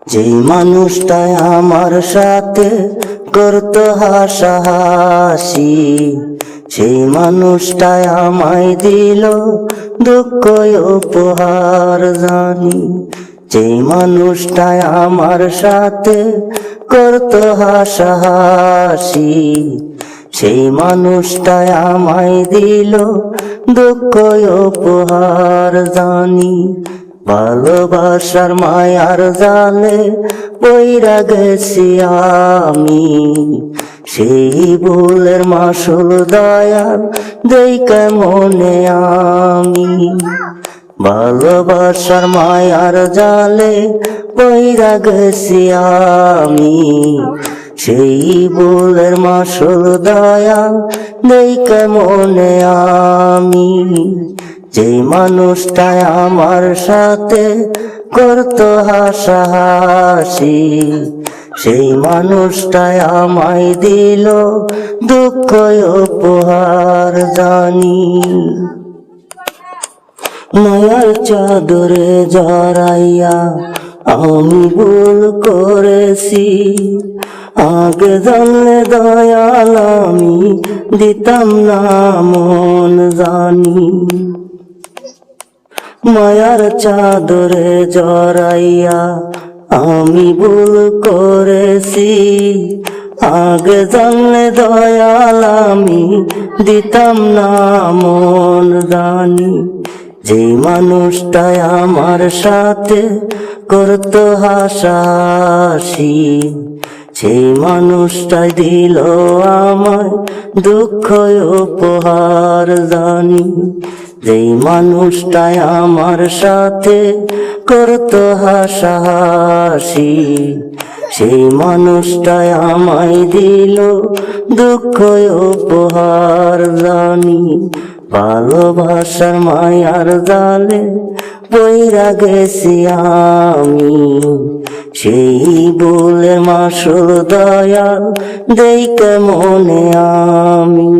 যেই মানুষটাই আমার সাথে করতো হাসাহাসি, সেই মানুষটাই আমায় দিল দুঃখ উপহার জানি। যেই মানুষটাই আমার সাথে করতো হাসাহাসি, সেই মানুষটাই আমায় দিল দুঃখ উপহার জানি। ভালোবাসার মায়ার জালে পইরা গেছি আমি, সেই ভুলের মাসুল দয়াল দেই কেমনে আমি। ভালোবাসার মায়ার জালে পইরা গেছি আমি, সেই ভুলের মাসুল দয়াল দেই কেমনে আমি। যেই মানুষটাই আমার সাথে করতো হাসাহাসি, সেই মানুষটাই আমায় দিল দুঃখ উপহার জানি। মায়ার চাদরে জড়াইয়া আমি ভুল করেছি, আগে জানলে দয়াল আমি দিতাম না মন জানি। মায়ার চাদরে জড়াইয়া আমি ভুল করেছি, আগে জানলে দয়াল আমি দিতাম না মন জানি। যেই মানুষটাই আমার সাথে করতো হাসাহাসি, সেই মানুষটাই দিল আমায় দুঃখ উপহার জানি। যেই মানুষটাই আমার সাথে করতো হাসাহাসি, সেই মানুষটাই আমায় দিল দুঃখ উপহার জানি। ভালোবাসার মায়ার জালে পইরা গেছি আমি, সেই ভুলের মাসুল দয়াল দেই কেমনে আমি।